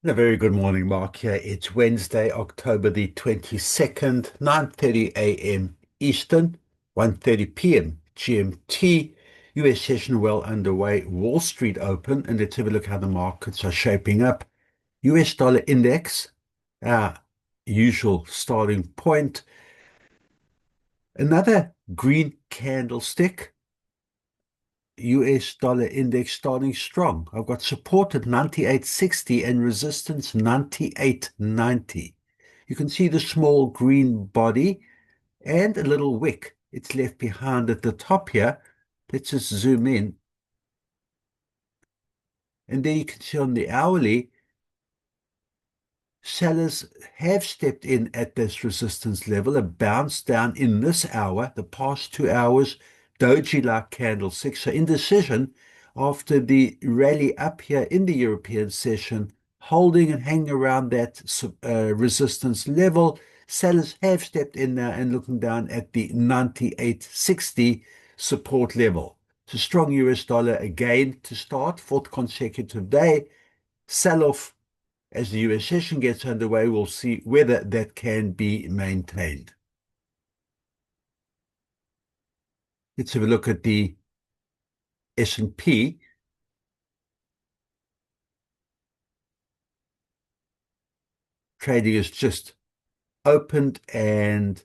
A very good morning, Mark. Here it's Wednesday, October the 22nd, 9:30 a.m. Eastern, 1:30 p.m. GMT. US session well underway. Wall Street open, and let's have a look how the markets are shaping up. US dollar index, our usual starting point. Another green candlestick. US dollar index starting strong. I've got support at 98.60 and resistance 98.90. You can see the small green body and a little wick it's left behind at the top here. Let's just zoom in. And there you can see on the hourly, sellers have stepped in at this resistance level, a bounce down in this hour, the past 2 hours, doji-like candlestick. So indecision after the rally up here in the European session, holding and hanging around that resistance level. Sellers have stepped in now and looking down at the 98.60 support level. It's a strong US dollar again to start, fourth consecutive day. Sell off as the US session gets underway. We'll see whether that can be maintained. Let's have a look at the S&P. Trading has just opened and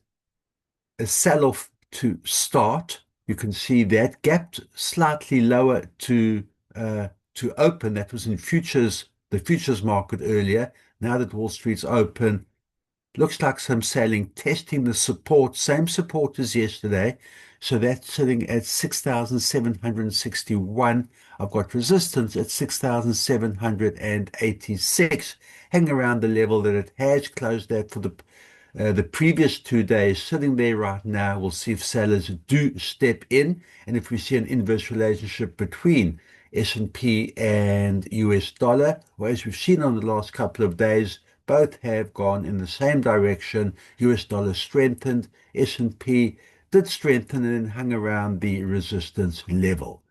a sell-off to start. You can see that gapped slightly lower to open. That was in futures, the futures market earlier. Now that Wall Street's open, looks like some selling, testing the support, same support as yesterday. So that's sitting at 6,761. I've got resistance at 6,786, hanging around the level that it has closed at for the previous 2 days, sitting there right now. We'll see if sellers do step in, and if we see an inverse relationship between S&P and US dollar, or as we've seen on the last couple of days, both have gone in the same direction. US dollar strengthened, S&P did strengthen and then hung around the resistance level.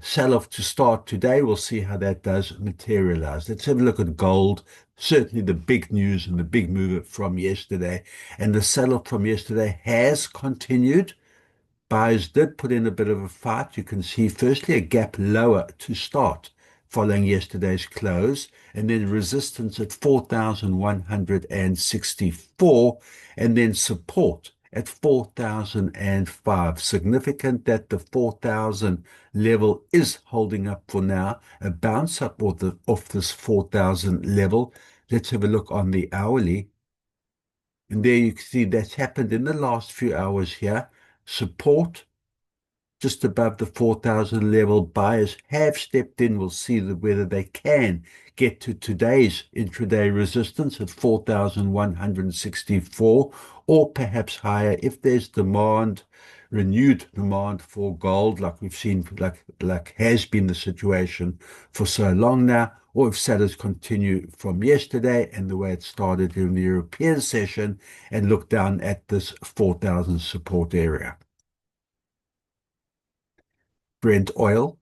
Sell-off to start today. We'll see how that does materialize. Let's have a look at gold. Certainly the big news and the big move from yesterday. And the sell-off from yesterday has continued. Buyers did put in a bit of a fight. You can see firstly a gap lower to start following yesterday's close, and then resistance at 4,164, and then support at 4,005. Significant that the 4,000 level is holding up for now, a bounce up off this 4,000 level. Let's have a look on the hourly. And there you can see that's happened in the last few hours here. Support just above the 4,000 level. Buyers have stepped in. We'll see whether they can get to today's intraday resistance at 4,164 or perhaps higher if there's demand, renewed demand for gold, like we've seen, like has been the situation for so long now, or if sellers continue from yesterday and the way it started in the European session and look down at this 4,000 support area. Brent oil,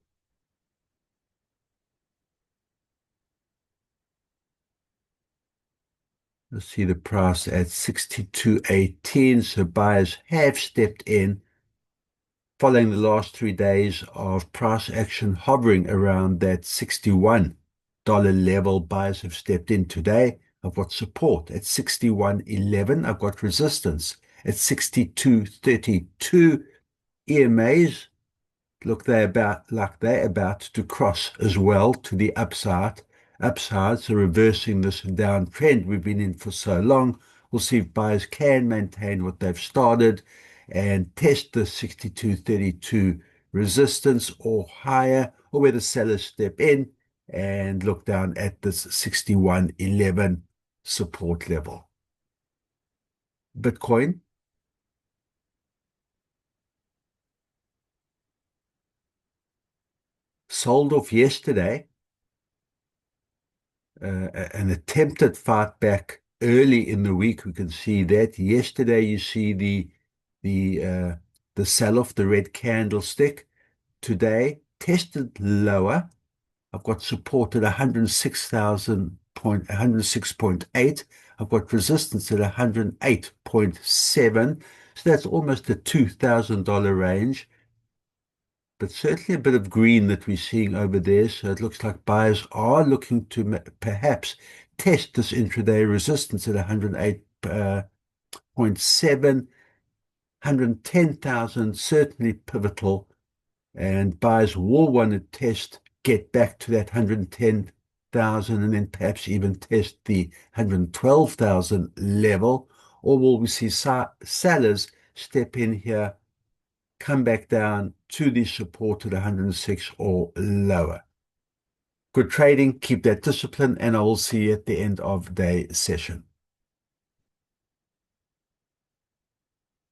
let's see the price at 62.18. So buyers have stepped in following the last 3 days of price action hovering around that $61 level. Buyers have stepped in today. I've got support at 61.11. I've got resistance at 62.32. EMAs look they're about to cross as well to the upside, so reversing this downtrend we've been in for so long. We'll see if buyers can maintain what they've started and test the 62.32 resistance or higher, or whether sellers step in and look down at this 61.11 support level. Bitcoin sold off yesterday, an attempted fight back early in the week. We can see that yesterday. You see the uh, the sell-off, the red candlestick. Today tested lower I've got support at 106.8. I've got resistance at 108.7. So that's almost a $2,000 range, but certainly a bit of green that we're seeing over there. So it looks like buyers are looking to perhaps test this intraday resistance at 108.7. 110,000, certainly pivotal, and buyers will want to get back to that 110,000 and then perhaps even test the 112,000 level, or will we see sellers step in here, come back down to the support at 106 or lower? Good trading, keep that discipline, and I will see you at the end of the session.